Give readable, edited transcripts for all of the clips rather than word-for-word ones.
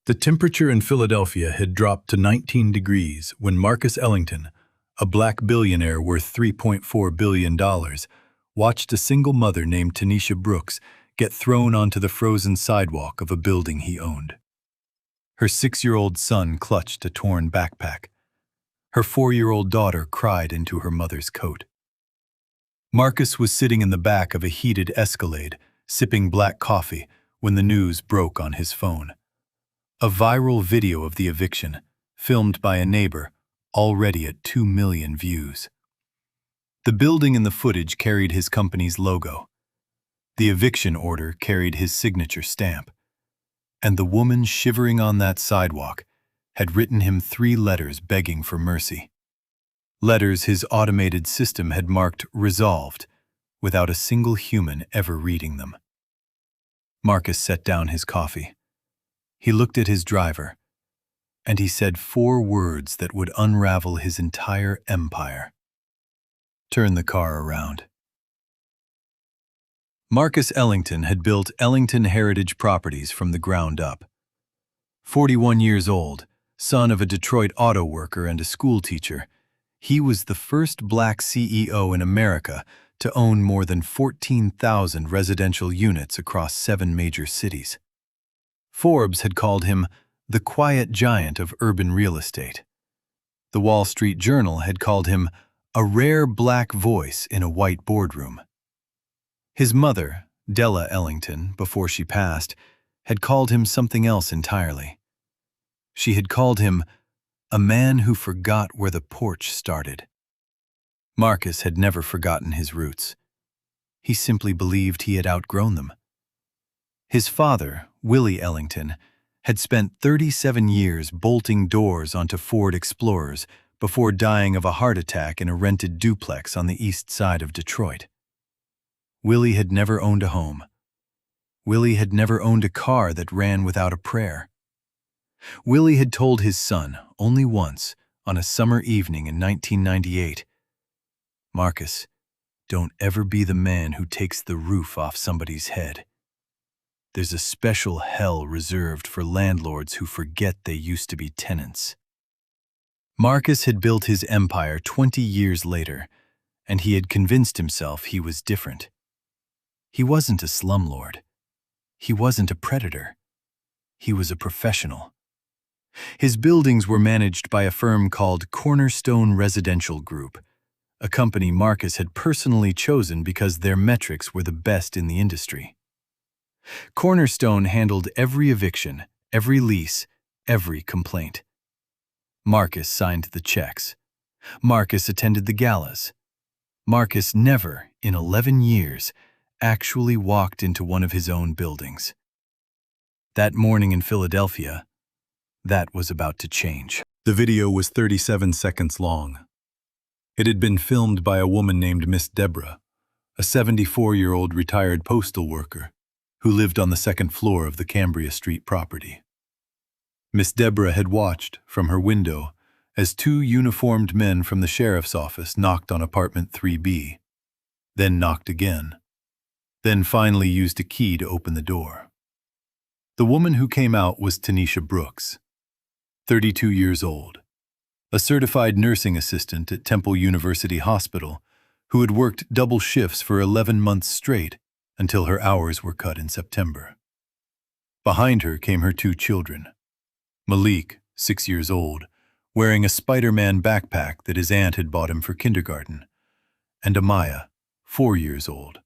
The temperature in Philadelphia had dropped to 19 degrees when Marcus Ellington, a black billionaire worth $3.4 billion, watched a single mother named Tanisha Brooks get thrown onto the frozen sidewalk of a building he owned. Her 6-year-old son clutched a torn backpack. Her 4-year-old daughter cried into her mother's coat. Marcus was sitting in the back of a heated Escalade, sipping black coffee, when the news broke on his phone. A viral video of the eviction, filmed by a neighbor, already at 2 million views. The building in the footage carried his company's logo. The eviction order carried his signature stamp. And the woman shivering on that sidewalk had written him 3 letters begging for mercy. Letters his automated system had marked resolved, without a single human ever reading them. Marcus set down his coffee. He looked at his driver, and he said 4 words that would unravel his entire empire. Turn the car around. Marcus Ellington had built Ellington Heritage Properties from the ground up. 41 years old, son of a Detroit auto worker and a school teacher, he was the first black CEO in America to own more than 14,000 residential units across 7 major cities. Forbes had called him the quiet giant of urban real estate. The Wall Street Journal had called him a rare black voice in a white boardroom. His mother, Della Ellington, before she passed, had called him something else entirely. She had called him a man who forgot where the porch started. Marcus had never forgotten his roots. He simply believed he had outgrown them. His father, Willie Ellington, had spent 37 years bolting doors onto Ford Explorers before dying of a heart attack in a rented duplex on the east side of Detroit. Willie had never owned a home. Willie had never owned a car that ran without a prayer. Willie had told his son, only once, on a summer evening in 1998, "Marcus, don't ever be the man who takes the roof off somebody's head. There's a special hell reserved for landlords who forget they used to be tenants." Marcus had built his empire 20 years later, and he had convinced himself he was different. He wasn't a slumlord. He wasn't a predator. He was a professional. His buildings were managed by a firm called Cornerstone Residential Group, a company Marcus had personally chosen because their metrics were the best in the industry. Cornerstone handled every eviction, every lease, every complaint. Marcus signed the checks. Marcus attended the galas. Marcus never, in 11 years, actually walked into one of his own buildings. That morning in Philadelphia, that was about to change. The video was 37 seconds long. It had been filmed by a woman named Miss Deborah, a 74-year-old retired postal worker who lived on the 2nd floor of the Cambria Street property. Miss Deborah had watched, from her window, as 2 uniformed men from the sheriff's office knocked on apartment 3B, then knocked again, then finally used a key to open the door. The woman who came out was Tanisha Brooks, 32 years old, a certified nursing assistant at Temple University Hospital who had worked double shifts for 11 months straight until her hours were cut in September. Behind her came her 2 children, Malik, 6 years old, wearing a Spider-Man backpack that his aunt had bought him for kindergarten, and Amaya, 4 years old,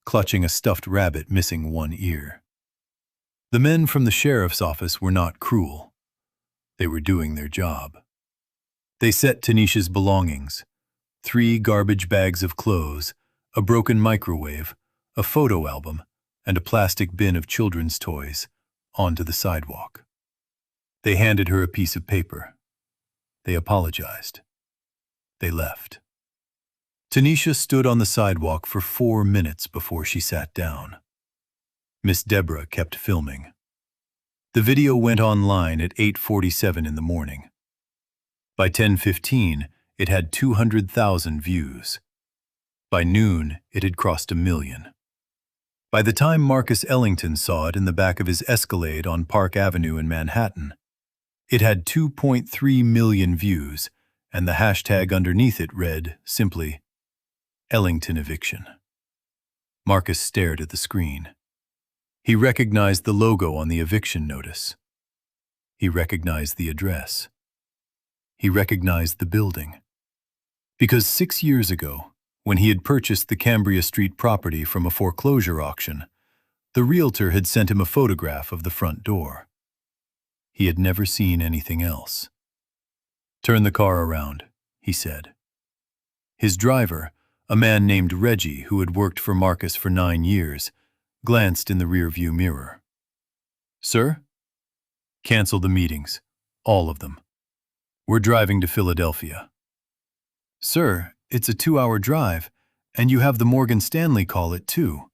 clutching a stuffed rabbit missing 1 ear. The men from the sheriff's office were not cruel. They were doing their job. They set Tanisha's belongings, 3 garbage bags of clothes, a broken microwave, a photo album, and a plastic bin of children's toys, onto the sidewalk. They handed her a piece of paper. They apologized. They left. Tanisha stood on the sidewalk for 4 minutes before she sat down. Miss Deborah kept filming. The video went online at 8:47 in the morning. By 10:15, it had 200,000 views. By noon, it had crossed 1 million. By the time Marcus Ellington saw it in the back of his Escalade on Park Avenue in Manhattan, it had 2.3 million views, and the hashtag underneath it read, simply, Ellington eviction. Marcus stared at the screen. He recognized the logo on the eviction notice. He recognized the address. He recognized the building. Because 6 years ago, when he had purchased the Cambria Street property from a foreclosure auction, the realtor had sent him a photograph of the front door. He had never seen anything else. "Turn the car around," he said. His driver, a man named Reggie who had worked for Marcus for 9 years, glanced in the rearview mirror. "Sir?" "Cancel the meetings. All of them. We're driving to Philadelphia." "Sir, it's a 2-hour drive, and you have the Morgan Stanley call at 2.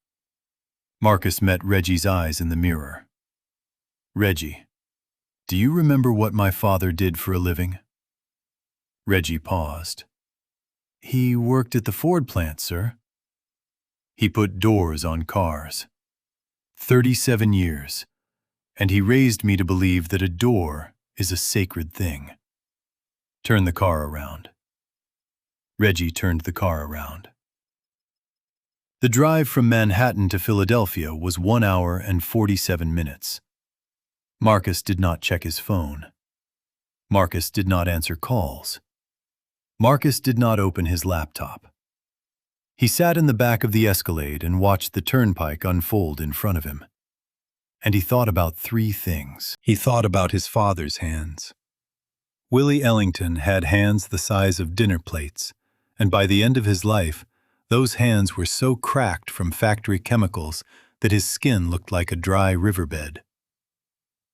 Marcus met Reggie's eyes in the mirror. "Reggie, do you remember what my father did for a living?" Reggie paused. "He worked at the Ford plant, sir." "He put doors on cars. 37 years, and he raised me to believe that a door is a sacred thing. Turn the car around." Reggie turned the car around. The drive from Manhattan to Philadelphia was 1 hour and 47 minutes. Marcus did not check his phone. Marcus did not answer calls. Marcus did not open his laptop. He sat in the back of the Escalade and watched the turnpike unfold in front of him. And he thought about 3 things. He thought about his father's hands. Willie Ellington had hands the size of dinner plates, and by the end of his life, those hands were so cracked from factory chemicals that his skin looked like a dry riverbed.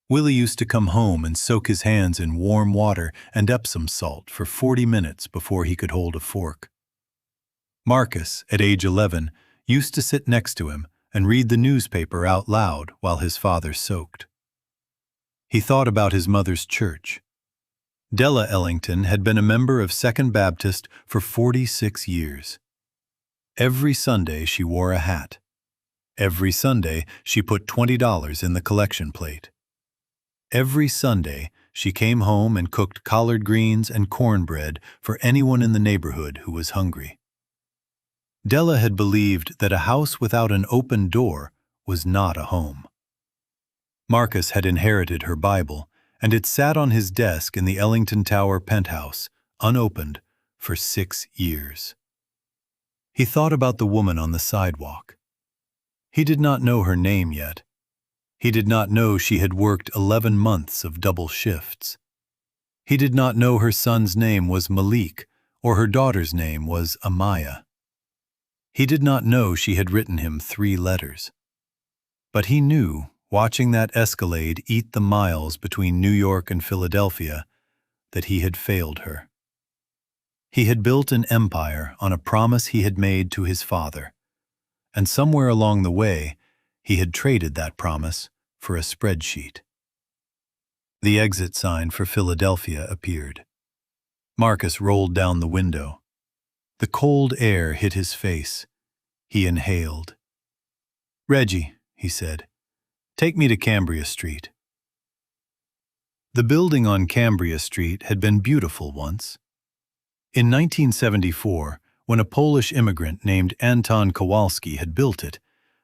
Willie used to come home and soak his hands in warm water and Epsom salt for 40 minutes before he could hold a fork. Marcus, at age 11, used to sit next to him and read the newspaper out loud while his father soaked. He thought about his mother's church. Della Ellington had been a member of Second Baptist for 46 years. Every Sunday she wore a hat. Every Sunday she put $20 in the collection plate. Every Sunday she came home and cooked collard greens and cornbread for anyone in the neighborhood who was hungry. Della had believed that a house without an open door was not a home. Marcus had inherited her Bible, and it sat on his desk in the Ellington Tower penthouse, unopened, for 6 years. He thought about the woman on the sidewalk. He did not know her name yet. He did not know she had worked 11 months of double shifts. He did not know her son's name was Malik or her daughter's name was Amaya. He did not know she had written him 3 letters. But he knew, watching that Escalade eat the miles between New York and Philadelphia, that he had failed her. He had built an empire on a promise he had made to his father, and somewhere along the way, he had traded that promise for a spreadsheet. The exit sign for Philadelphia appeared. Marcus rolled down the window. The cold air hit his face. He inhaled. "Reggie," he said, "take me to Cambria Street." The building on Cambria Street had been beautiful once. In 1974, when a Polish immigrant named Anton Kowalski had built it,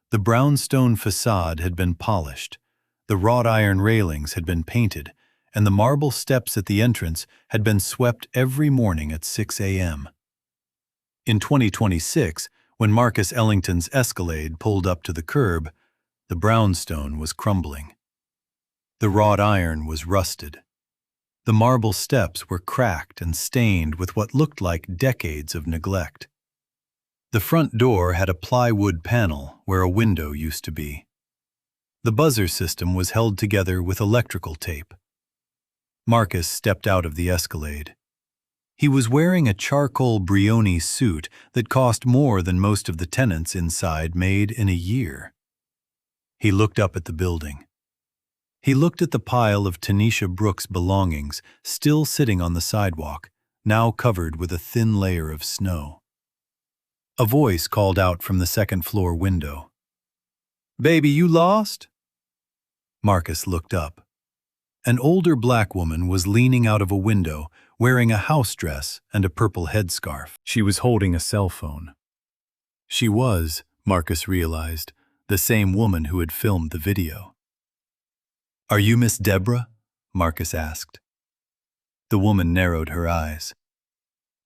the brownstone facade had been polished, the wrought iron railings had been painted, and the marble steps at the entrance had been swept every morning at 6 a.m. In 2026, when Marcus Ellington's Escalade pulled up to the curb, the brownstone was crumbling. The wrought iron was rusted. The marble steps were cracked and stained with what looked like decades of neglect. The front door had a plywood panel where a window used to be. The buzzer system was held together with electrical tape. Marcus stepped out of the Escalade. He was wearing a charcoal Brioni suit that cost more than most of the tenants inside made in a year. He looked up at the building. He looked at the pile of Tanisha Brooks' belongings still sitting on the sidewalk, now covered with a thin layer of snow. A voice called out from the second-floor window. Baby, you lost? Marcus looked up. An older black woman was leaning out of a window, wearing a house dress and a purple headscarf. She was holding a cell phone. She was, Marcus realized, the same woman who had filmed the video. "Are you Miss Deborah?" Marcus asked. The woman narrowed her eyes.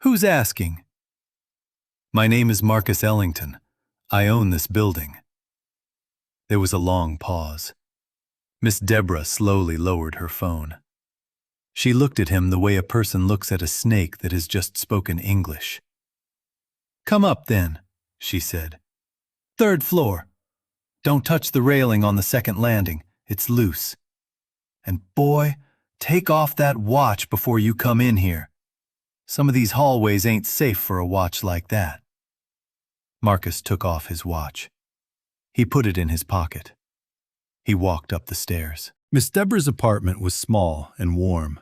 "Who's asking?" "My name is Marcus Ellington. I own this building." There was a long pause. Miss Deborah slowly lowered her phone. She looked at him the way a person looks at a snake that has just spoken English. "Come up, then," she said. "Third floor. Don't touch the railing on the second landing. It's loose. And boy, take off that watch before you come in here. Some of these hallways ain't safe for a watch like that." Marcus took off his watch. He put it in his pocket. He walked up the stairs. Miss Deborah's apartment was small and warm.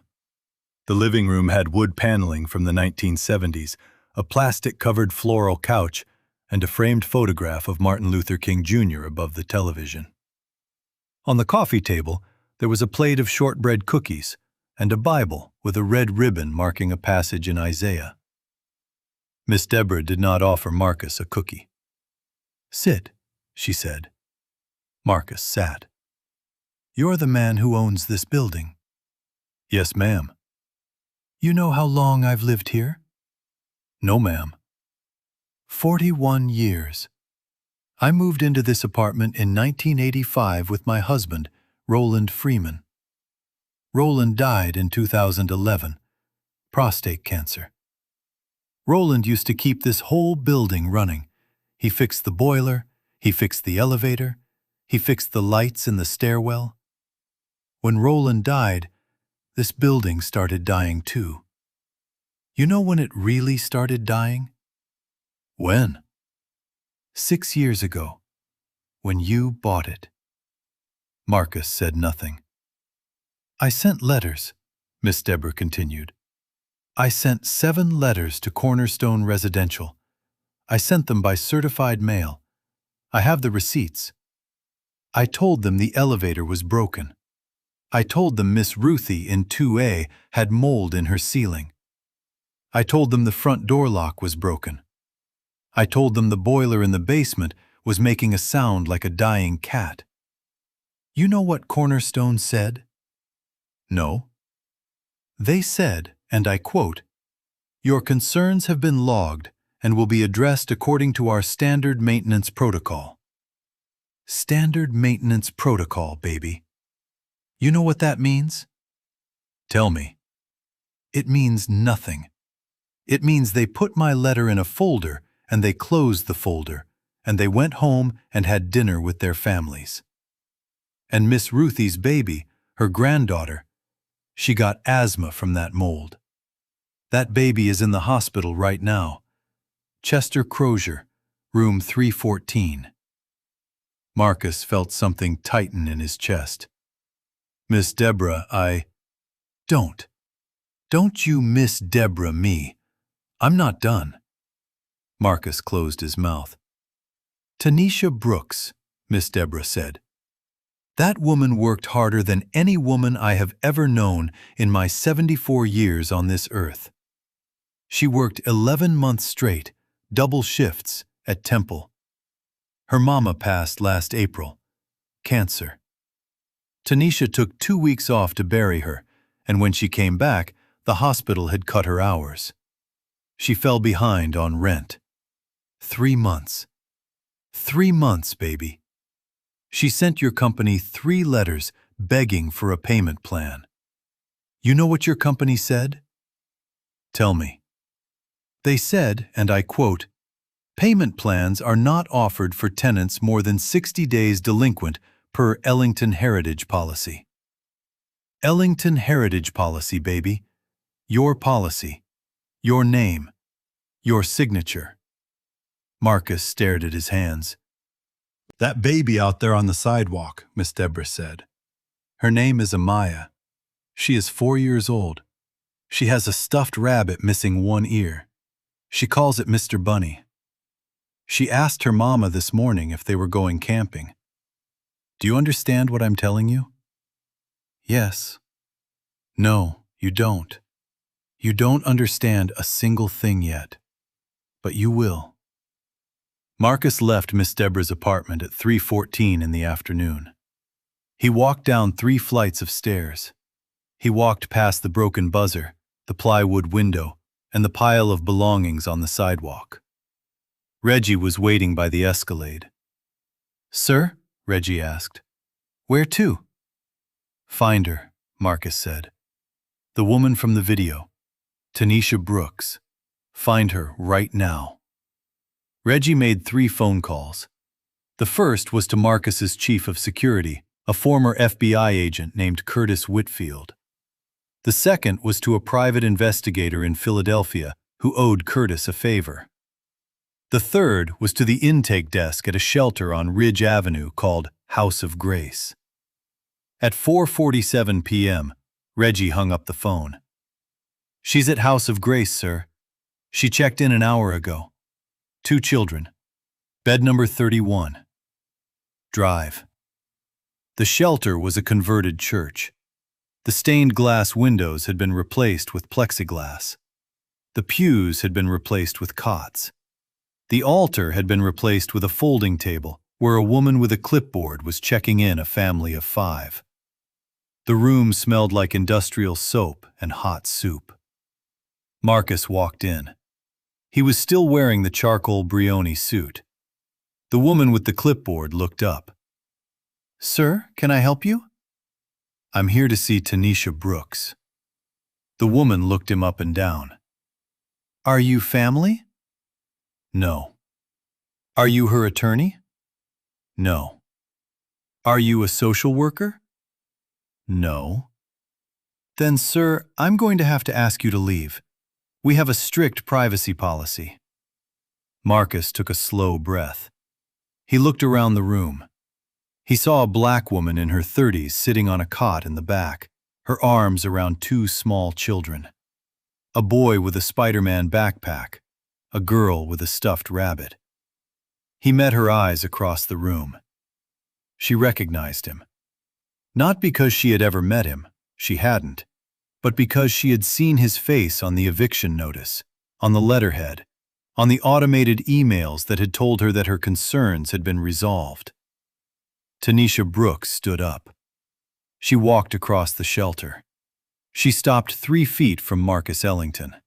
The living room had wood paneling from the 1970s, a plastic-covered floral couch, and a framed photograph of Martin Luther King Jr. above the television. On the coffee table, there was a plate of shortbread cookies and a Bible with a red ribbon marking a passage in Isaiah. Miss Deborah did not offer Marcus a cookie. "Sit," she said. Marcus sat. "You're the man who owns this building?" "Yes, ma'am." "You know how long I've lived here?" "No, ma'am." 41 years. I moved into this apartment in 1985 with my husband, Roland Freeman. Roland died in 2011, prostate cancer. Roland used to keep this whole building running. He fixed the boiler, he fixed the elevator, he fixed the lights in the stairwell. When Roland died, this building started dying too. You know when it really started dying? When? 6 years ago, when you bought it. Marcus said nothing. "I sent letters," Miss Deborah continued. "I sent 7 letters to Cornerstone Residential. I sent them by certified mail. I have the receipts. I told them the elevator was broken. I told them Miss Ruthie in 2A had mold in her ceiling. I told them the front door lock was broken. I told them the boiler in the basement was making a sound like a dying cat. You know what Cornerstone said?" "No." They said, and I quote, "Your concerns have been logged and will be addressed according to our standard maintenance protocol." Standard maintenance protocol, baby. You know what that means? Tell me. It means nothing. It means they put my letter in a folder and they closed the folder, and they went home and had dinner with their families. And Miss Ruthie's baby, her granddaughter, she got asthma from that mold. That baby is in the hospital right now. Chester Crozier, room 314. Marcus felt something tighten in his chest. "Miss Deborah, Don't you Miss Deborah me. I'm not done." Marcus closed his mouth. "Tanisha Brooks," Miss Deborah said. "That woman worked harder than any woman I have ever known in my 74 years on this earth. She worked 11 months straight, double shifts, at Temple. Her mama passed last April. Cancer. Tanisha took 2 weeks off to bury her, and when she came back, the hospital had cut her hours. She fell behind on rent. 3 months. 3 months, baby. She sent your company 3 letters begging for a payment plan. You know what your company said? Tell me. They said, and I quote, "Payment plans are not offered for tenants more than 60 days delinquent per Ellington Heritage Policy." Ellington Heritage Policy, baby. Your policy. Your name. Your signature. Marcus stared at his hands. "That baby out there on the sidewalk," Miss Deborah said. "Her name is Amaya. She is 4 years old. She has a stuffed rabbit missing one ear. She calls it Mr. Bunny. She asked her mama this morning if they were going camping. Do you understand what I'm telling you? Yes. No, you don't. You don't understand a single thing yet. But you will. Marcus left Miss Deborah's apartment at 3:14 in the afternoon. He walked down 3 flights of stairs. He walked past the broken buzzer, the plywood window, and the pile of belongings on the sidewalk. Reggie was waiting by the escalade. "Sir?" Reggie asked. "Where to?" "Find her," Marcus said. "The woman from the video. Tanisha Brooks. Find her right now." Reggie made 3 phone calls. The first was to Marcus's chief of security, a former FBI agent named Curtis Whitfield. The second was to a private investigator in Philadelphia who owed Curtis a favor. The third was to the intake desk at a shelter on Ridge Avenue called House of Grace. At 4:47 p.m., Reggie hung up the phone. "She's at House of Grace, sir. She checked in an hour ago. 2 children. Bed number 31. Drive." The shelter was a converted church. The stained glass windows had been replaced with plexiglass. The pews had been replaced with cots. The altar had been replaced with a folding table where a woman with a clipboard was checking in a family of 5. The room smelled like industrial soap and hot soup. Marcus walked in. He was still wearing the charcoal Brioni suit. The woman with the clipboard looked up. "Sir, can I help you?" "I'm here to see Tanisha Brooks." The woman looked him up and down. "Are you family?" "No." "Are you her attorney?" "No." "Are you a social worker?" "No." "Then, sir, I'm going to have to ask you to leave. We have a strict privacy policy." Marcus took a slow breath. He looked around the room. He saw a black woman in her 30s sitting on a cot in the back, her arms around 2 small children. A boy with a Spider-Man backpack, a girl with a stuffed rabbit. He met her eyes across the room. She recognized him. Not because she had ever met him, she hadn't, but because she had seen his face on the eviction notice, on the letterhead, on the automated emails that had told her that her concerns had been resolved. Tanisha Brooks stood up. She walked across the shelter. She stopped 3 feet from Marcus Ellington.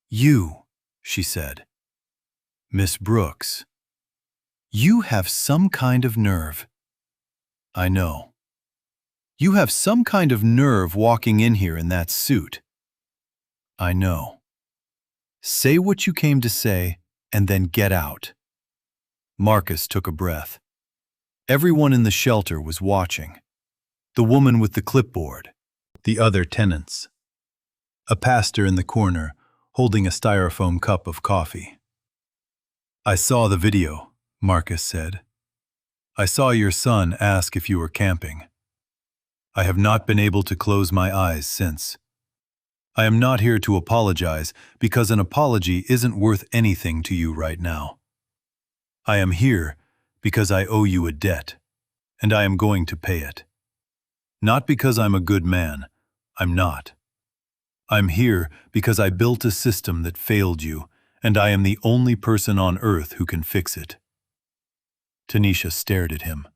"You," she said. "Miss Brooks. You have some kind of nerve." "I know." "You have some kind of nerve walking in here in that suit." "I know." "Say what you came to say, and then get out." Marcus took a breath. Everyone in the shelter was watching. The woman with the clipboard, the other tenants. A pastor in the corner, holding a styrofoam cup of coffee. "I saw the video," Marcus said. "I saw your son ask if you were camping. I have not been able to close my eyes since. I am not here to apologize because an apology isn't worth anything to you right now. I am here because I owe you a debt, and I am going to pay it. Not because I'm a good man, I'm not. I'm here because I built a system that failed you, and I am the only person on earth who can fix it." Tanisha stared at him.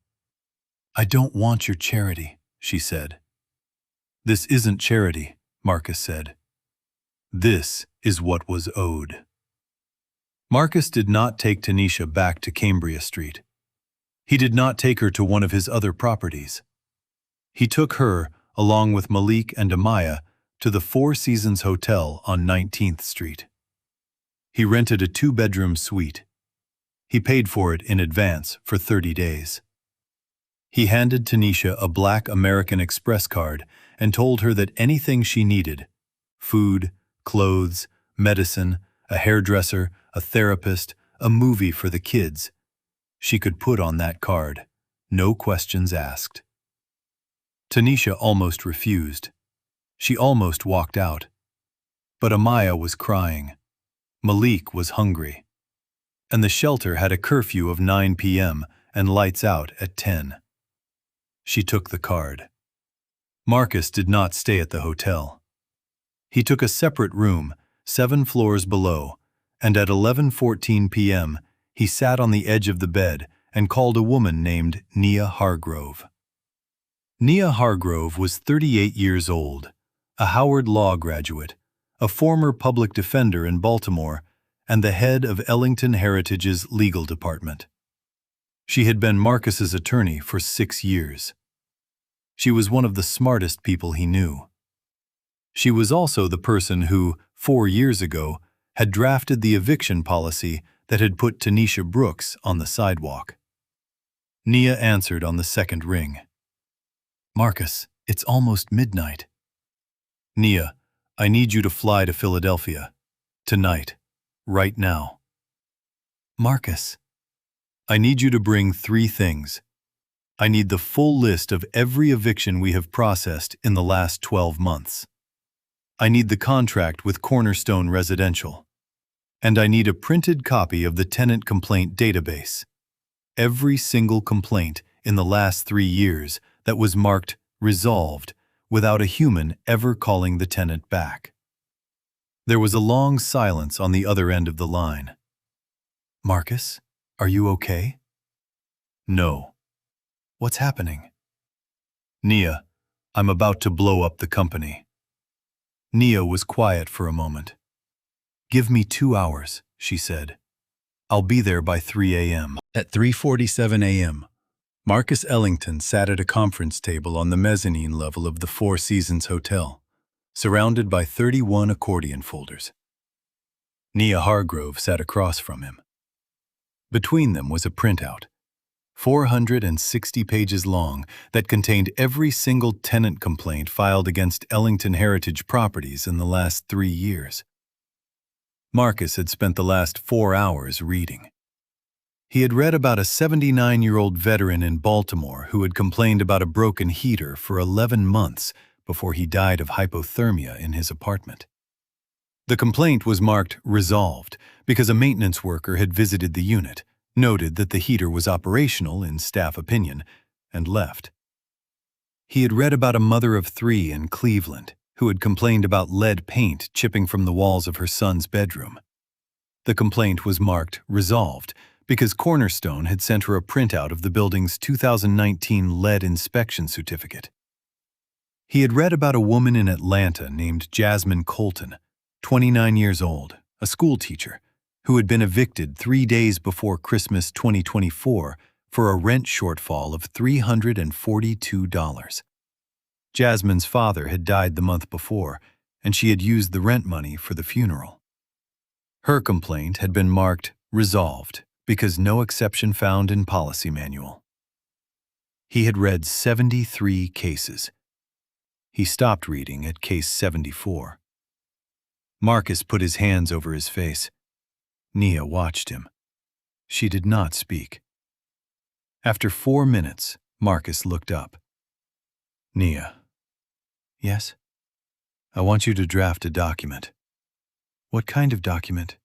"I don't want your charity," she said. "This isn't charity," Marcus said. "This is what was owed." Marcus did not take Tanisha back to Cambria Street. He did not take her to one of his other properties. He took her, along with Malik and Amaya, to the 4 Seasons Hotel on 19th Street. He rented a 2-bedroom suite. He paid for it in advance for 30 days. He handed Tanisha a black American Express card and told her that anything she needed, food, clothes, medicine, a hairdresser, a therapist, a movie for the kids, she could put on that card, no questions asked. Tanisha almost refused. She almost walked out. But Amaya was crying. Malik was hungry. And the shelter had a curfew of 9 p.m. and lights out at 10. She took the card. Marcus did not stay at the hotel. He took a separate room, 7 floors below, and at 11:14 p.m., he sat on the edge of the bed and called a woman named Nia Hargrove. Nia Hargrove was 38 years old, a Howard Law graduate, a former public defender in Baltimore, and the head of Ellington Heritage's legal department. She had been Marcus's attorney for 6 years. She was one of the smartest people he knew. She was also the person who, 4 years ago, had drafted the eviction policy that had put Tanisha Brooks on the sidewalk. Nia answered on the second ring. "Marcus, it's almost midnight." "Nia, I need you to fly to Philadelphia. Tonight. Right now." "Marcus." "I need you to bring 3 things. I need the full list of every eviction we have processed in the last 12 months. I need the contract with Cornerstone Residential. And I need a printed copy of the tenant complaint database. Every single complaint in the last 3 years that was marked resolved without a human ever calling the tenant back." There was a long silence on the other end of the line. "Marcus, are you okay?" "No." "What's happening?" "Nia, I'm about to blow up the company." Nia was quiet for a moment. "Give me 2 hours," she said. "I'll be there by 3 a.m. At 3:47 a.m., Marcus Ellington sat at a conference table on the mezzanine level of the Four Seasons Hotel, surrounded by 31 accordion folders. Nia Hargrove sat across from him. Between them was a printout, 460 pages long, that contained every single tenant complaint filed against Ellington Heritage Properties in the last 3 years. Marcus had spent the last 4 hours reading. He had read about a 79-year-old veteran in Baltimore who had complained about a broken heater for 11 months before he died of hypothermia in his apartment. The complaint was marked resolved because a maintenance worker had visited the unit, noted that the heater was operational in staff opinion, and left. He had read about a mother of 3 in Cleveland who had complained about lead paint chipping from the walls of her son's bedroom. The complaint was marked resolved because Cornerstone had sent her a printout of the building's 2019 lead inspection certificate. He had read about a woman in Atlanta named Jasmine Colton, 29 years old, a school teacher, who had been evicted 3 days before Christmas 2024 for a rent shortfall of $342. Jasmine's father had died the month before, and she had used the rent money for the funeral. Her complaint had been marked resolved because no exception found in policy manual. He had read 73 cases. He stopped reading at case 74. Marcus put his hands over his face. Nia watched him. She did not speak. After 4 minutes, Marcus looked up. "Nia." "Yes?" "I want you to draft a document." "What kind of document?"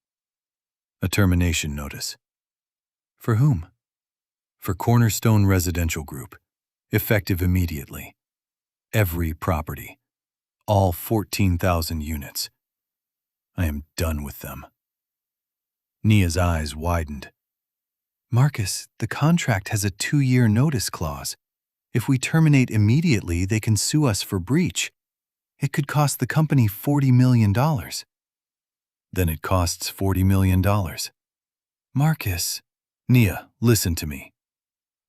"A termination notice." "For whom?" "For Cornerstone Residential Group, effective immediately. Every property. All 14,000 units. I am done with them." Nia's eyes widened. "Marcus, the contract has a 2-year notice clause. If we terminate immediately, they can sue us for breach. It could cost the company $40 million. "Then it costs $40 million. "Marcus." "Nia, listen to me.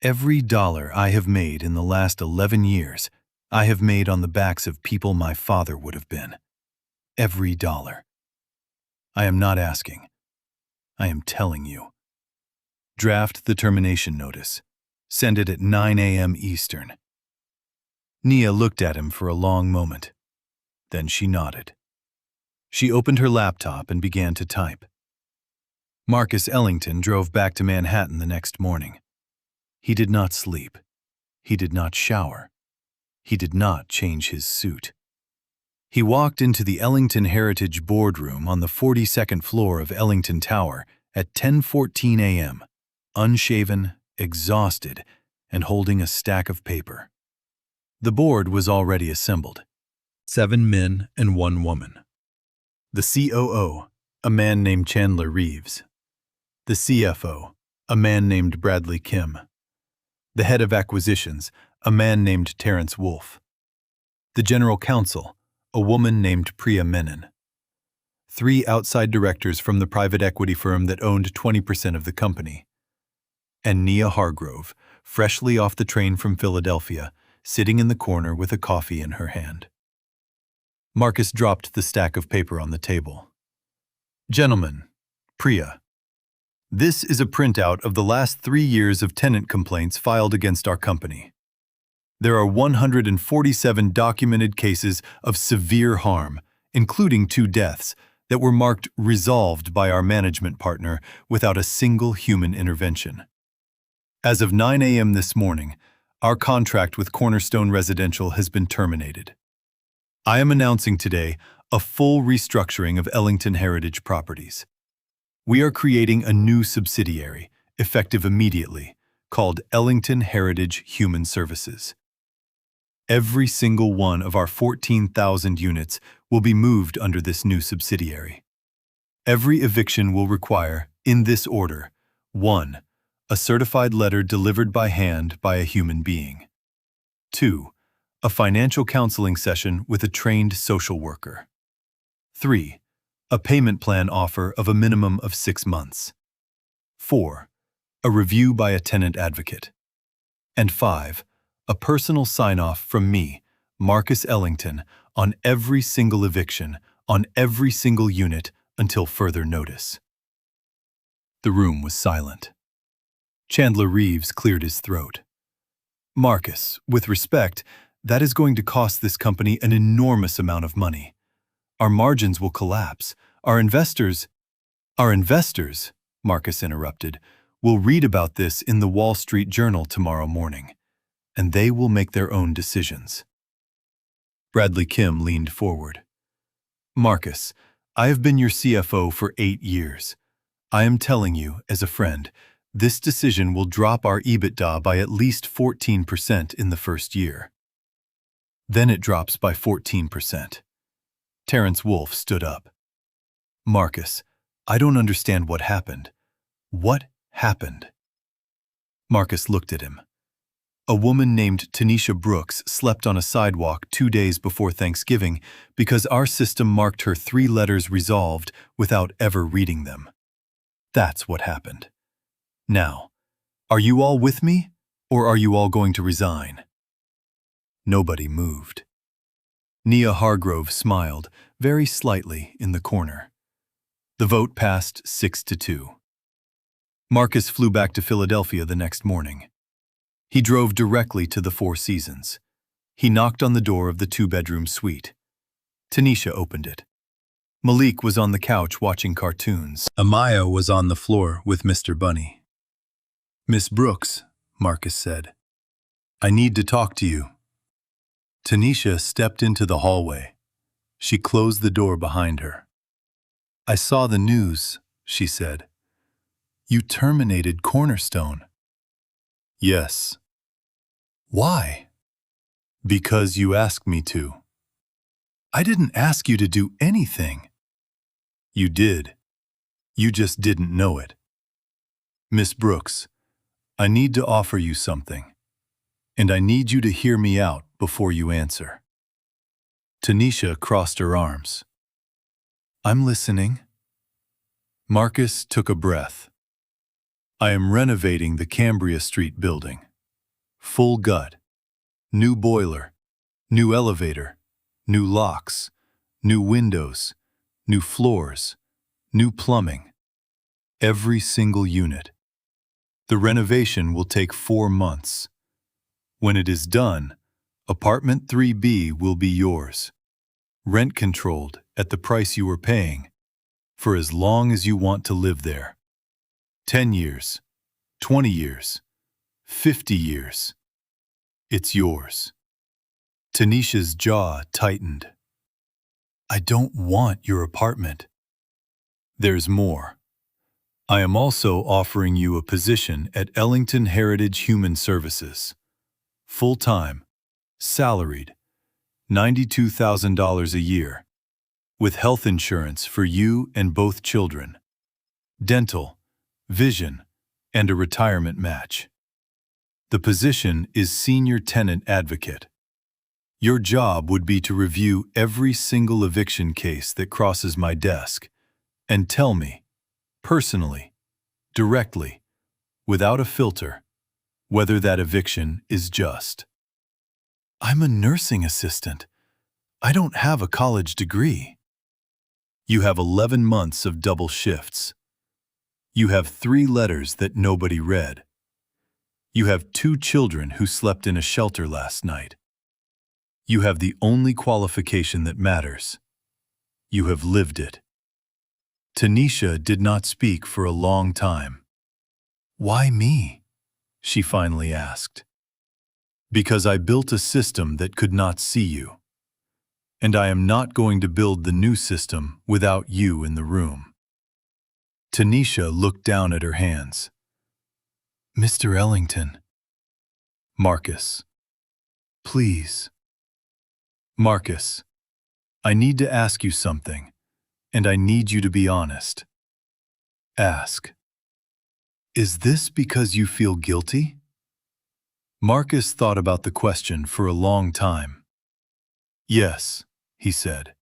Every dollar I have made in the last 11 years, I have made on the backs of people my father would have been. Every dollar. I am not asking. I am telling you. Draft the termination notice. Send it at 9 a.m. Eastern." Nia looked at him for a long moment. Then she nodded. She opened her laptop and began to type. Marcus Ellington drove back to Manhattan the next morning. He did not sleep. He did not shower. He did not change his suit. He walked into the Ellington Heritage boardroom on the 42nd floor of Ellington Tower at 10:14 a.m., unshaven, exhausted, and holding a stack of paper. The board was already assembled. 7 men and 1 woman. The COO, a man named Chandler Reeves. The CFO, a man named Bradley Kim. The head of acquisitions, a man named Terrence Wolfe. The general counsel, a woman named Priya Menon. 3 outside directors from the private equity firm that owned 20% of the company. And Nia Hargrove, freshly off the train from Philadelphia, sitting in the corner with a coffee in her hand. Marcus dropped the stack of paper on the table. Gentlemen, Priya, this is a printout of the last 3 years of tenant complaints filed against our company. There are 147 documented cases of severe harm, including 2 deaths, that were marked resolved by our management partner without a single human intervention. As of 9 a.m. this morning, our contract with Cornerstone Residential has been terminated. I am announcing today a full restructuring of Ellington Heritage Properties. We are creating a new subsidiary, effective immediately, called Ellington Heritage Human Services. Every single one of our 14,000 units will be moved under this new subsidiary. Every eviction will require, in this order, 1. A certified letter delivered by hand by a human being. 2. A financial counseling session with a trained social worker. 3. A payment plan offer of a minimum of 6 months. 4. A review by a tenant advocate. And 5. A personal sign-off from me, Marcus Ellington, on every single eviction, on every single unit, until further notice. The room was silent. Chandler Reeves cleared his throat. Marcus, with respect, that is going to cost this company an enormous amount of money. Our margins will collapse. Our investors, Marcus interrupted, will read about this in the Wall Street Journal tomorrow morning, and they will make their own decisions. Bradley Kim leaned forward. Marcus, I have been your CFO for 8 years. I am telling you, as a friend, this decision will drop our EBITDA by at least 14% in the first year. Then it drops by 14%. Terrence Wolfe stood up. Marcus, I don't understand what happened. What happened? Marcus looked at him. A woman named Tanisha Brooks slept on a sidewalk 2 days before Thanksgiving because our system marked her 3 letters resolved without ever reading them. That's what happened. Now, are you all with me, or are you all going to resign? Nobody moved. Nia Hargrove smiled, very slightly, in the corner. The vote passed 6-2. Marcus flew back to Philadelphia the next morning. He drove directly to the Four Seasons. He knocked on the door of the 2-bedroom suite. Tanisha opened it. Malik was on the couch watching cartoons. Amaya was on the floor with Mr. Bunny. Miss Brooks, Marcus said, I need to talk to you. Tanisha stepped into the hallway. She closed the door behind her. I saw the news, she said. You terminated Cornerstone. Yes. Why? Because you asked me to. I didn't ask you to do anything. You did. You just didn't know it. Miss Brooks, I need to offer you something, and I need you to hear me out before you answer. Tanisha crossed her arms. I'm listening. Marcus took a breath. I am renovating the Cambria Street building. Full gut. New boiler. New elevator. New locks. New windows. New floors. New plumbing. Every single unit. The renovation will take 4 months. When it is done, apartment 3B will be yours. Rent controlled at the price you are paying, for as long as you want to live there. 10 years, 20 years, 50 years. It's yours. Tanisha's jaw tightened. I don't want your apartment. There's more. I am also offering you a position at Ellington Heritage Human Services. Full-time, salaried, $92,000 a year, with health insurance for you and both children, dental, vision, and a retirement match. The position is Senior Tenant Advocate. Your job would be to review every single eviction case that crosses my desk and tell me, personally, directly, without a filter, whether that eviction is just. I'm a nursing assistant. I don't have a college degree. You have 11 months of double shifts. You have 3 letters that nobody read. You have 2 children who slept in a shelter last night. You have the only qualification that matters. You have lived it. Tanisha did not speak for a long time. Why me? She finally asked. Because I built a system that could not see you. And I am not going to build the new system without you in the room. Tanisha looked down at her hands. Mr. Ellington. Marcus. Please. Marcus, I need to ask you something, and I need you to be honest. Ask. Is this because you feel guilty? Marcus thought about the question for a long time. Yes, he said.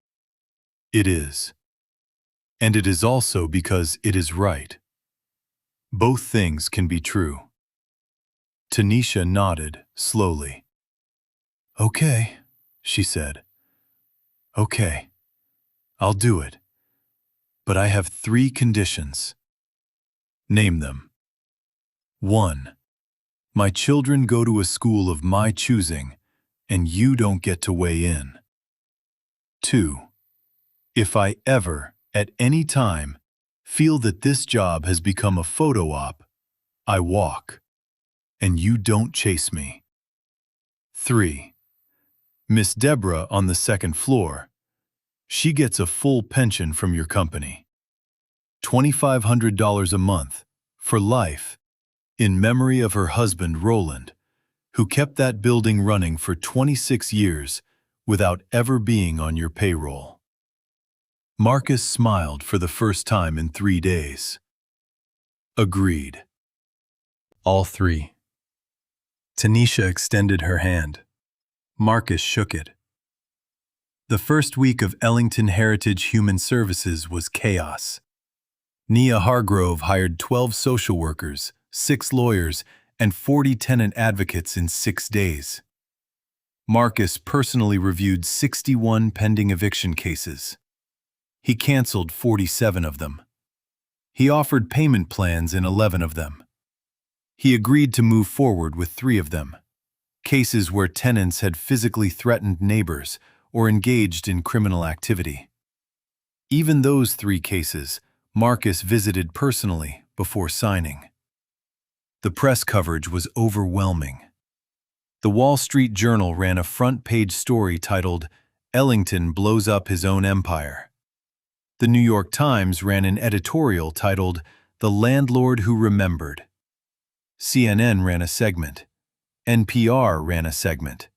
It is. And it is also because it is right. Both things can be true. Tanisha nodded slowly. Okay, she said. Okay, I'll do it. But I have 3 conditions. Name them. 1. My children go to a school of my choosing, and you don't get to weigh in. 2. If I ever, at any time, feel that this job has become a photo op, I walk, and you don't chase me. 3. Miss Deborah on the 2nd floor, she gets a full pension from your company. $2,500 a month, for life, in memory of her husband Roland, who kept that building running for 26 years without ever being on your payroll. Marcus smiled for the first time in 3 days. Agreed. All 3. Tanisha extended her hand. Marcus shook it. The first week of Ellington Heritage Human Services was chaos. Nia Hargrove hired 12 social workers, 6 lawyers, and 40 tenant advocates in 6 days. Marcus personally reviewed 61 pending eviction cases. He canceled 47 of them. He offered payment plans in 11 of them. He agreed to move forward with 3 of them, cases where tenants had physically threatened neighbors or engaged in criminal activity. Even those 3 cases, Marcus visited personally before signing. The press coverage was overwhelming. The Wall Street Journal ran a front-page story titled, "Ellington Blows Up His Own Empire." The New York Times ran an editorial titled, "The Landlord Who Remembered." CNN ran a segment. NPR ran a segment.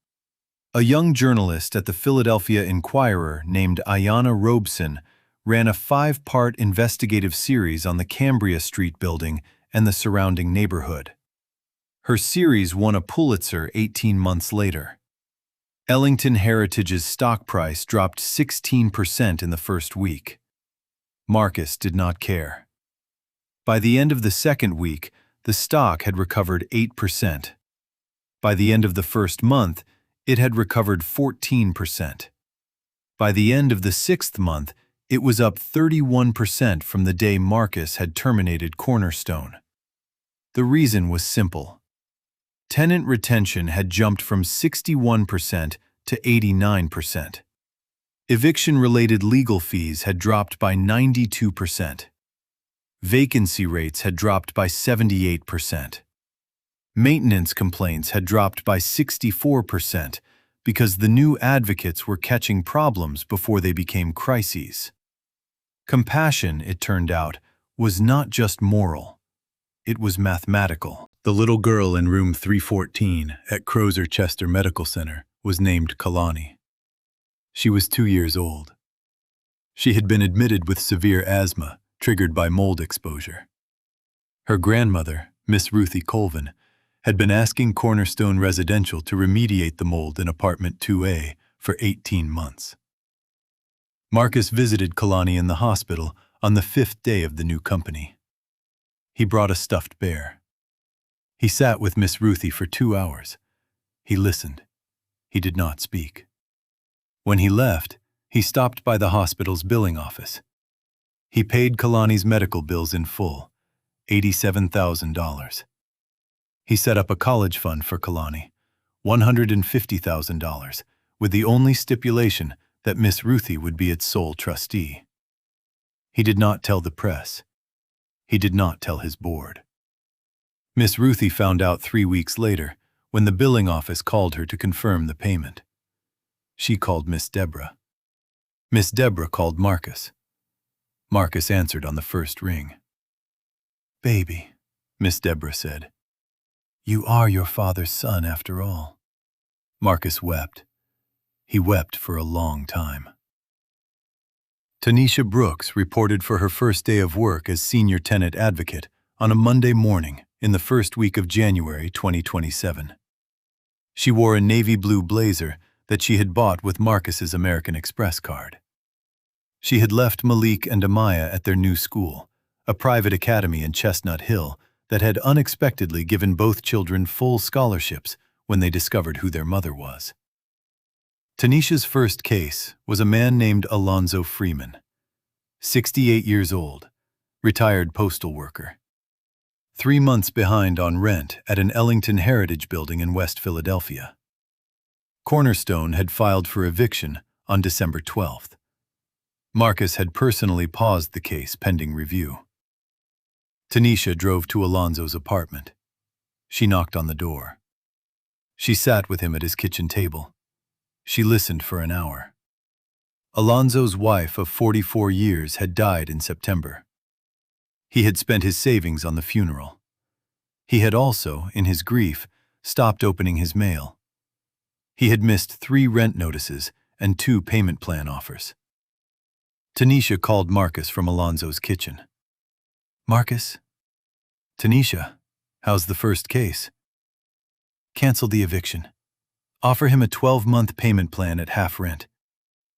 A young journalist at the Philadelphia Inquirer named Ayanna Robeson ran a 5-part investigative series on the Cambria Street building and the surrounding neighborhood. Her series won a Pulitzer 18 months later. Ellington Heritage's stock price dropped 16% in the first week. Marcus did not care. By the end of the second week, the stock had recovered 8%. By the end of the first month, it had recovered 14%. By the end of the 6th month, it was up 31% from the day Marcus had terminated Cornerstone. The reason was simple. Tenant retention had jumped from 61% to 89%. Eviction-related legal fees had dropped by 92%. Vacancy rates had dropped by 78%. Maintenance complaints had dropped by 64% because the new advocates were catching problems before they became crises. Compassion, it turned out, was not just moral. It was mathematical. The little girl in room 314 at Crozer Chester Medical Center was named Kalani. She was 2 years old. She had been admitted with severe asthma triggered by mold exposure. Her grandmother, Miss Ruthie Colvin, had been asking Cornerstone Residential to remediate the mold in apartment 2A for 18 months. Marcus visited Kalani in the hospital on the 5th day of the new company. He brought a stuffed bear. He sat with Miss Ruthie for 2 hours. He listened. He did not speak. When he left, he stopped by the hospital's billing office. He paid Kalani's medical bills in full, $87,000. He set up a college fund for Kalani, $150,000, with the only stipulation that Miss Ruthie would be its sole trustee. He did not tell the press. He did not tell his board. Miss Ruthie found out 3 weeks later when the billing office called her to confirm the payment. She called Miss Deborah. Miss Deborah called Marcus. Marcus answered on the first ring. "Baby," Miss Deborah said, "you are your father's son after all." Marcus wept. He wept for a long time. Tanisha Brooks reported for her first day of work as senior tenant advocate on a Monday morning in the first week of January 2027. She wore a navy blue blazer that she had bought with Marcus's American Express card. She had left Malik and Amaya at their new school, a private academy in Chestnut Hill that had unexpectedly given both children full scholarships when they discovered who their mother was. Tanisha's first case was a man named Alonzo Freeman, 68 years old, retired postal worker. 3 months behind on rent at an Ellington Heritage building in West Philadelphia. Cornerstone had filed for eviction on December 12th. Marcus had personally paused the case pending review. Tanisha drove to Alonzo's apartment. She knocked on the door. She sat with him at his kitchen table. She listened for an hour. Alonzo's wife of 44 years had died in September. He had spent his savings on the funeral. He had also, in his grief, stopped opening his mail. He had missed 3 rent notices and 2 payment plan offers. Tanisha called Marcus from Alonzo's kitchen. "Marcus?" "Tanisha, how's the first case?" "Cancel the eviction. Offer him a 12-month payment plan at half rent.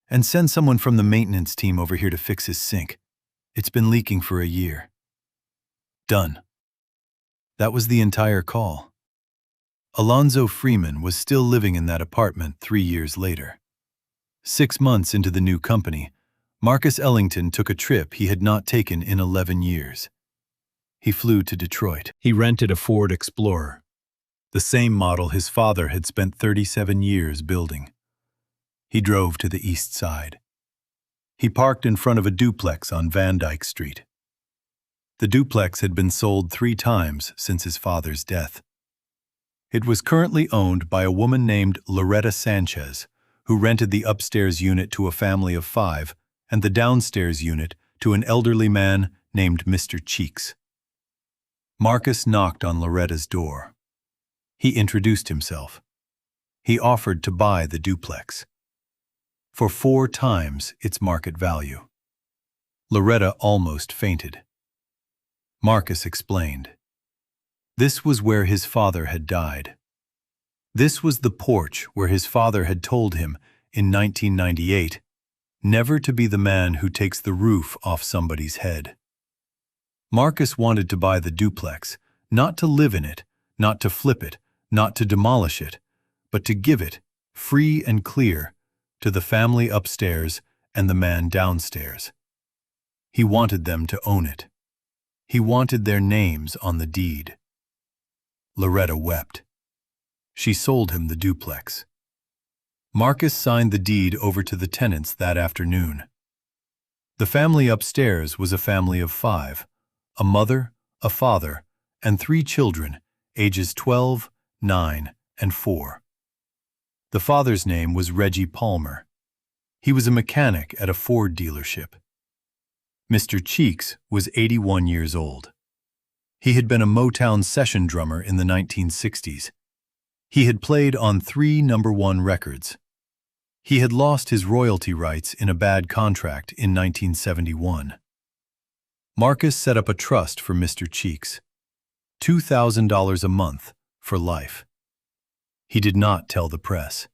And send someone from the maintenance team over here to fix his sink. It's been leaking for a year." Done. That was the entire call. Alonzo Freeman was still living in that apartment 3 years later. 6 months into the new company, Marcus Ellington took a trip he had not taken in 11 years. He flew to Detroit. He rented a Ford Explorer, the same model his father had spent 37 years building. He drove to the east side. He parked in front of a duplex on Van Dyke Street. The duplex had been sold 3 times since his father's death. It was currently owned by a woman named Loretta Sanchez, who rented the upstairs unit to a family of 5 and the downstairs unit to an elderly man named Mr. Cheeks. Marcus knocked on Loretta's door. He introduced himself. He offered to buy the duplex for 4 times its market value. Loretta almost fainted. Marcus explained. This was where his father had died. This was the porch where his father had told him in 1998 never to be the man who takes the roof off somebody's head. Marcus wanted to buy the duplex, not to live in it, not to flip it, not to demolish it, but to give it, free and clear, to the family upstairs and the man downstairs. He wanted them to own it. He wanted their names on the deed. Loretta wept. She sold him the duplex. Marcus signed the deed over to the tenants that afternoon. The family upstairs was a family of 5, a mother, a father, and 3 children, ages 12, 9, and 4. The father's name was Reggie Palmer. He was a mechanic at a Ford dealership. Mr. Cheeks was 81 years old. He had been a Motown session drummer in the 1960s. He had played on 3 #1 records. He had lost his royalty rights in a bad contract in 1971. Marcus set up a trust for Mr. Cheeks. $2,000 a month for life. He did not tell the press.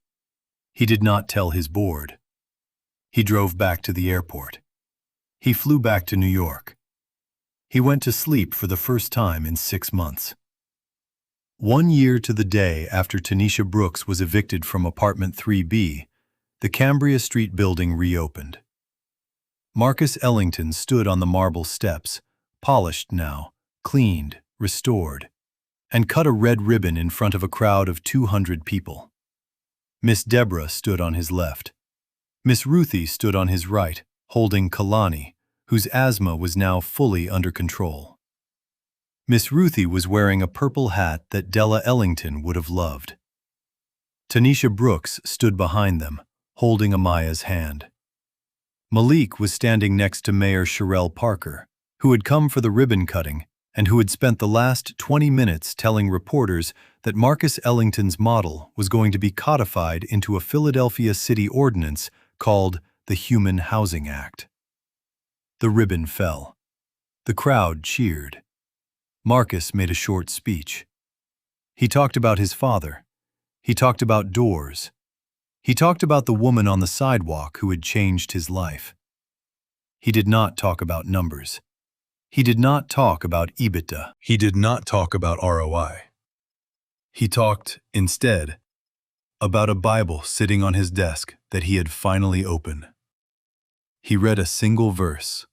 He did not tell his board. He drove back to the airport. He flew back to New York. He went to sleep for the first time in 6 months. 1 year to the day after Tanisha Brooks was evicted from apartment 3B, the Cambria Street building reopened. Marcus Ellington stood on the marble steps, polished now, cleaned, restored, and cut a red ribbon in front of a crowd of 200 people. Miss Deborah stood on his left. Miss Ruthie stood on his right, holding Kalani, whose asthma was now fully under control. Miss Ruthie was wearing a purple hat that Della Ellington would have loved. Tanisha Brooks stood behind them, holding Amaya's hand. Malik was standing next to Mayor Sherelle Parker, who had come for the ribbon cutting and who had spent the last 20 minutes telling reporters that Marcus Ellington's model was going to be codified into a Philadelphia city ordinance called the Human Housing Act. The ribbon fell. The crowd cheered. Marcus made a short speech. He talked about his father. He talked about doors. He talked about the woman on the sidewalk who had changed his life. He did not talk about numbers. He did not talk about EBITDA. He did not talk about ROI. He talked, instead, about a Bible sitting on his desk that he had finally opened. He read a single verse.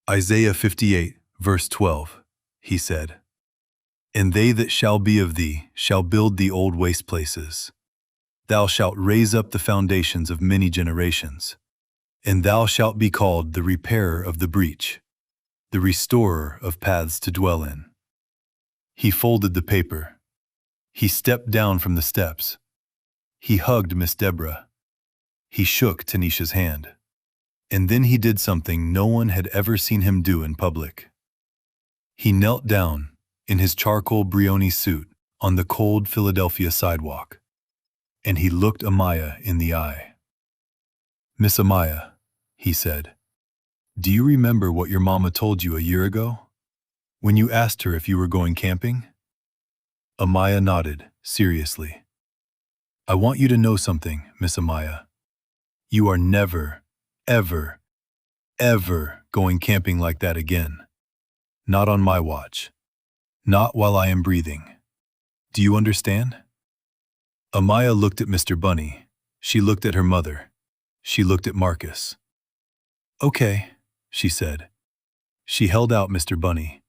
Isaiah 58, verse 12, he said, "And they that shall be of thee shall build the old waste places. Thou shalt raise up the foundations of many generations, and thou shalt be called the repairer of the breach, the restorer of paths to dwell in." He folded the paper. He stepped down from the steps. He hugged Miss Deborah. He shook Tanisha's hand. And then he did something no one had ever seen him do in public. He knelt down, in his charcoal Brioni suit, on the cold Philadelphia sidewalk, and he looked Amaya in the eye. "Miss Amaya," he said, "do you remember what your mama told you a year ago, when you asked her if you were going camping?" Amaya nodded, seriously. "I want you to know something, Miss Amaya. You are never, ever, ever going camping like that again. Not on my watch. Not while I am breathing. Do you understand?" Amaya looked at Mr. Bunny. She looked at her mother. She looked at Marcus. "Okay," she said. She held out Mr. Bunny.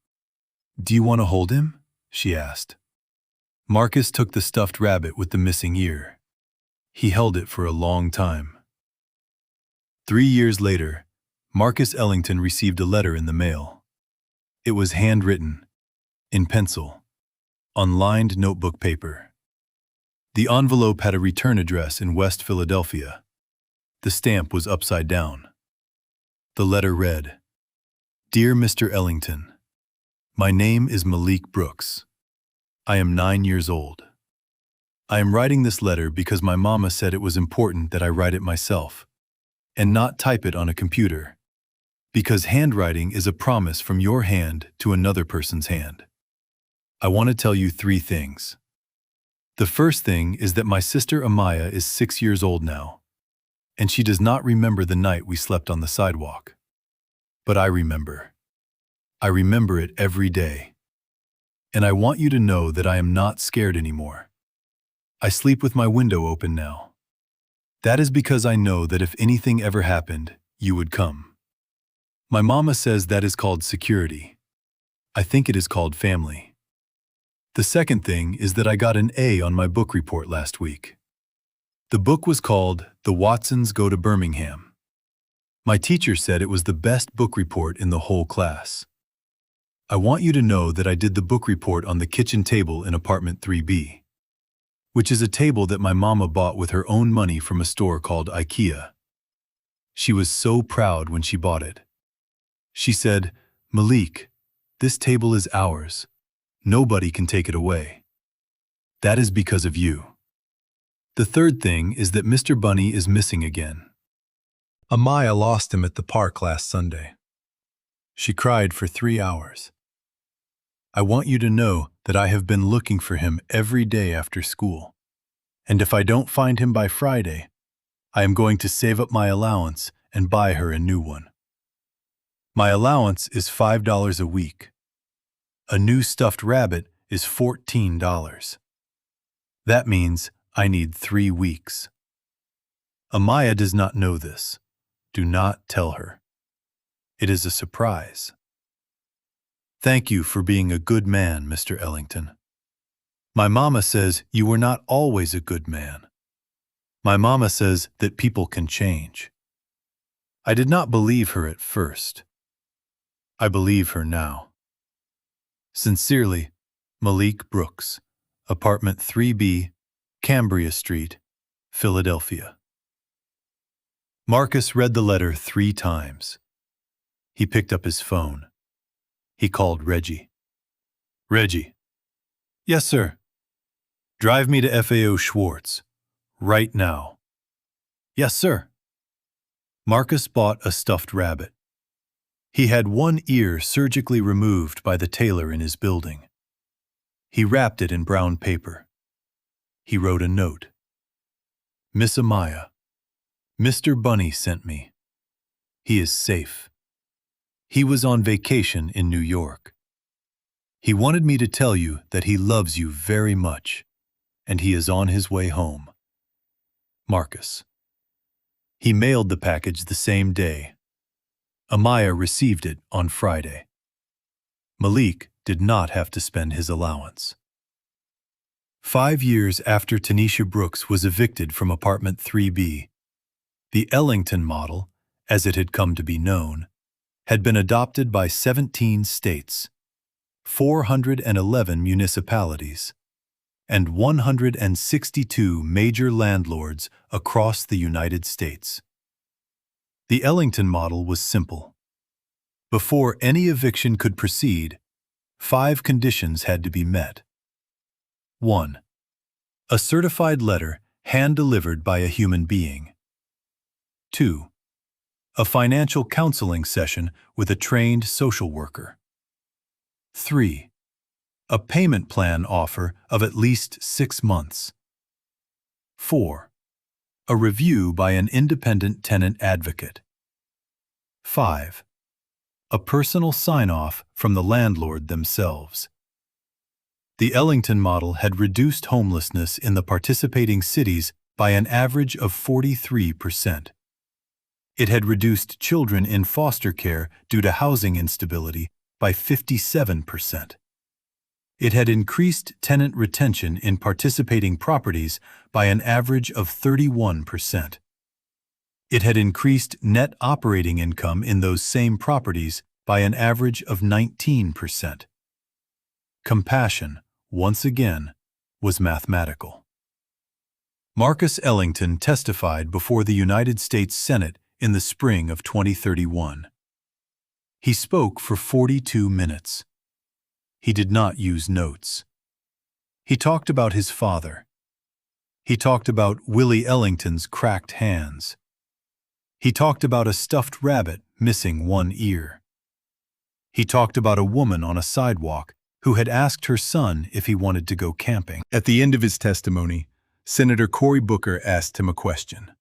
"Do you want to hold him?" she asked. Marcus took the stuffed rabbit with the missing ear. He held it for a long time. 3 years later, Marcus Ellington received a letter in the mail. It was handwritten, in pencil, on lined notebook paper. The envelope had a return address in West Philadelphia. The stamp was upside down. The letter read, "Dear Mr. Ellington, my name is Malik Brooks. I am 9 years old. I am writing this letter because my mama said it was important that I write it myself, and not type it on a computer, because handwriting is a promise from your hand to another person's hand. I want to tell you 3 things. The first thing is that my sister Amaya is 6 years old now, and she does not remember the night we slept on the sidewalk. But I remember. I remember it every day. And I want you to know that I am not scared anymore. I sleep with my window open now. That is because I know that if anything ever happened, you would come. My mama says that is called security. I think it is called family. The second thing is that I got an A on my book report last week. The book was called The Watsons Go to Birmingham. My teacher said it was the best book report in the whole class. I want you to know that I did the book report on the kitchen table in apartment 3B, which is a table that my mama bought with her own money from a store called IKEA. She was so proud when she bought it. She said, "Malik, this table is ours. Nobody can take it away." That is because of you. The third thing is that Mr. Bunny is missing again. Amaya lost him at the park last Sunday. She cried for 3 hours. I want you to know that I have been looking for him every day after school. And if I don't find him by Friday, I am going to save up my allowance and buy her a new one. My allowance is $5 a week. A new stuffed rabbit is $14. That means I need 3 weeks. Amaya does not know this. Do not tell her. It is a surprise. Thank you for being a good man, Mr. Ellington. My mama says you were not always a good man. My mama says that people can change. I did not believe her at first. I believe her now. Sincerely, Malik Brooks, Apartment 3B, Cambria Street, Philadelphia. Marcus read the letter 3 times. He picked up his phone. He called Reggie. Reggie. Yes, sir. Drive me to FAO Schwartz. Right now. Yes, sir. Marcus bought a stuffed rabbit. He had one ear surgically removed by the tailor in his building. He wrapped it in brown paper. He wrote a note. Miss Amaya, Mr. Bunny sent me. He is safe. He was on vacation in New York. He wanted me to tell you that he loves you very much, and he is on his way home. Marcus. He mailed the package the same day. Amaya received it on Friday. Malik did not have to spend his allowance. 5 years after Tanisha Brooks was evicted from Apartment 3B, the Ellington model, as it had come to be known, had been adopted by 17 states, 411 municipalities, and 162 major landlords across the United States. The Ellington model was simple. Before any eviction could proceed, 5 conditions had to be met. 1. A certified letter hand-delivered by a human being. 2. A financial counseling session with a trained social worker. 3. A payment plan offer of at least 6 months. 4. A review by an independent tenant advocate. 5. A personal sign-off from the landlord themselves. The Ellington model had reduced homelessness in the participating cities by an average of 43%. It had reduced children in foster care due to housing instability by 57%. It had increased tenant retention in participating properties by an average of 31%. It had increased net operating income in those same properties by an average of 19%. Compassion, once again, was mathematical. Marcus Ellington testified before the United States Senate in the spring of 2031. He spoke for 42 minutes. He did not use notes. He talked about his father. He talked about Willie Ellington's cracked hands. He talked about a stuffed rabbit missing one ear. He talked about a woman on a sidewalk who had asked her son if he wanted to go camping. At the end of his testimony, Senator Cory Booker asked him a question.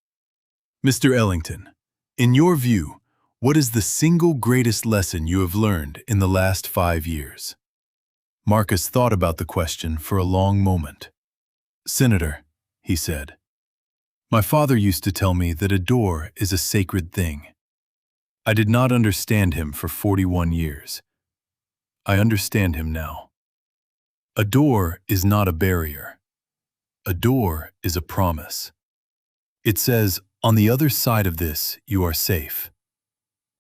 Mr. Ellington, in your view, what is the single greatest lesson you have learned in the last 5 years? Marcus thought about the question for a long moment. Senator, he said, my father used to tell me that a door is a sacred thing. I did not understand him for 41 years. I understand him now. A door is not a barrier. A door is a promise. It says, on the other side of this, you are safe.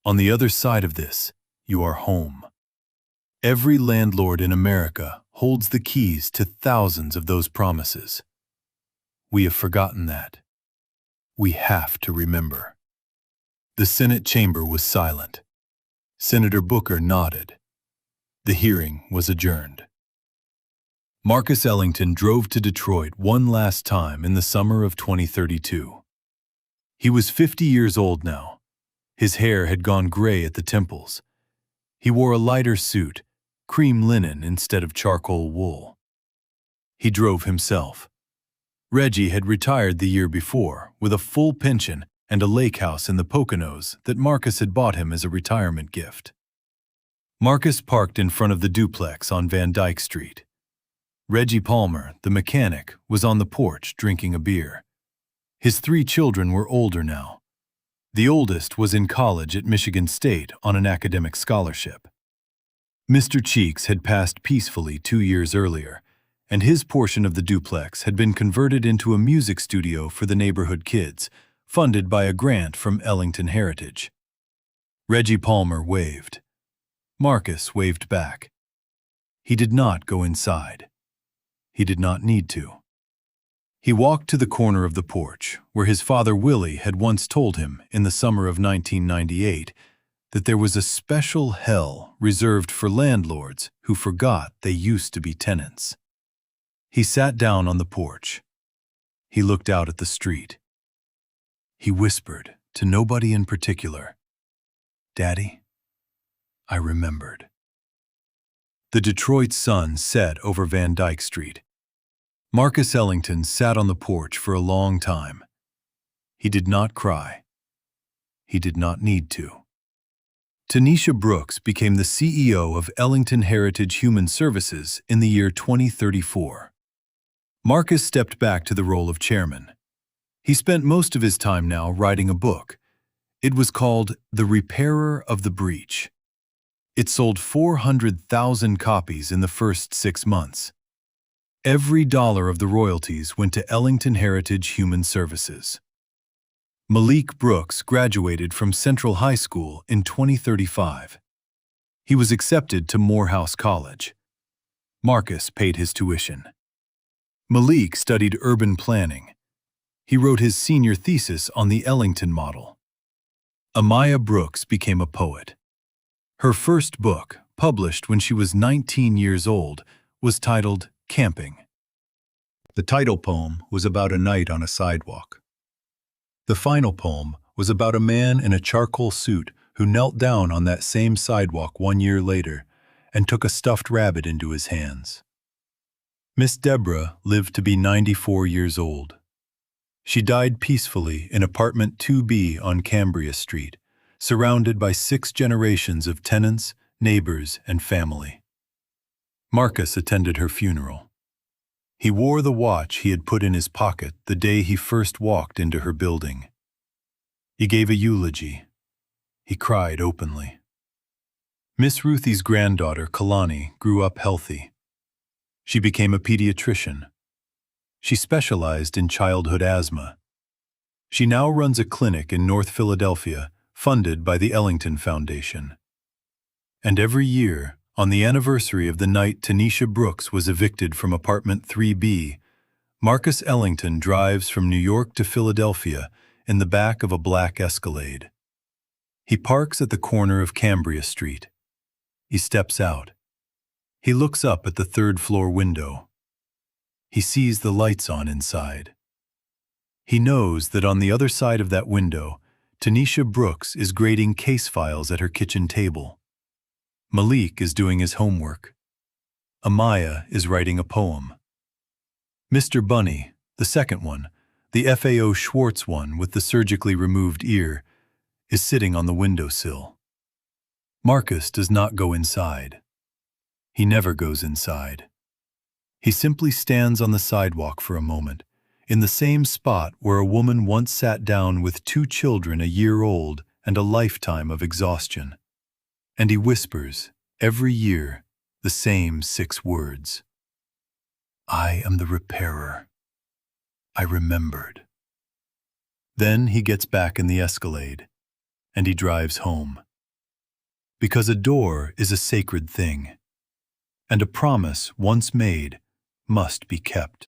On the other side of this, you are home. Every landlord in America holds the keys to thousands of those promises. We have forgotten that. We have to remember. The Senate chamber was silent. Senator Booker nodded. The hearing was adjourned. Marcus Ellington drove to Detroit one last time in the summer of 2032. He was 50 years old now. His hair had gone gray at the temples. He wore a lighter suit, cream linen instead of charcoal wool. He drove himself. Reggie had retired the year before with a full pension and a lake house in the Poconos that Marcus had bought him as a retirement gift. Marcus parked in front of the duplex on Van Dyke Street. Reggie Palmer, the mechanic, was on the porch drinking a beer. His 3 children were older now. The oldest was in college at Michigan State on an academic scholarship. Mr. Cheeks had passed peacefully 2 years earlier, and his portion of the duplex had been converted into a music studio for the neighborhood kids, funded by a grant from Ellington Heritage. Reggie Palmer waved. Marcus waved back. He did not go inside. He did not need to. He walked to the corner of the porch, where his father Willie had once told him in the summer of 1998 that there was a special hell reserved for landlords who forgot they used to be tenants. He sat down on the porch. He looked out at the street. He whispered to nobody in particular, "Daddy, I remembered." The Detroit sun set over Van Dyke Street. Marcus Ellington sat on the porch for a long time. He did not cry. He did not need to. Tanisha Brooks became the CEO of Ellington Heritage Human Services in the year 2034. Marcus stepped back to the role of chairman. He spent most of his time now writing a book. It was called The Repairer of the Breach. It sold 400,000 copies in the first 6 months. Every dollar of the royalties went to Ellington Heritage Human Services. Malik Brooks graduated from Central High School in 2035. He was accepted to Morehouse College. Marcus paid his tuition. Malik studied urban planning. He wrote his senior thesis on the Ellington model. Amaya Brooks became a poet. Her first book, published when she was 19 years old, was titled Camping. The title poem was about a night on a sidewalk. The final poem was about a man in a charcoal suit who knelt down on that same sidewalk 1 year later and took a stuffed rabbit into his hands. Miss Deborah lived to be 94 years old. She died peacefully in apartment 2B on Cambria Street, surrounded by 6 generations of tenants, neighbors, and family. Marcus attended her funeral. He wore the watch he had put in his pocket the day he first walked into her building. He gave a eulogy. He cried openly. Miss Ruthie's granddaughter, Kalani, grew up healthy. She became a pediatrician. She specialized in childhood asthma. She now runs a clinic in North Philadelphia, funded by the Ellington Foundation. And every year, on the anniversary of the night Tanisha Brooks was evicted from apartment 3B, Marcus Ellington drives from New York to Philadelphia in the back of a black Escalade. He parks at the corner of Cambria Street. He steps out. He looks up at the 3rd-floor window. He sees the lights on inside. He knows that on the other side of that window, Tanisha Brooks is grading case files at her kitchen table. Malik is doing his homework. Amaya is writing a poem. Mr. Bunny, the second one, the FAO Schwartz one with the surgically removed ear, is sitting on the windowsill. Marcus does not go inside. He never goes inside. He simply stands on the sidewalk for a moment, in the same spot where a woman once sat down with 2 children a year old and a lifetime of exhaustion. And he whispers, every year, the same 6 words. I am the repairer. I remembered. Then he gets back in the Escalade, and he drives home. Because a door is a sacred thing, and a promise once made must be kept.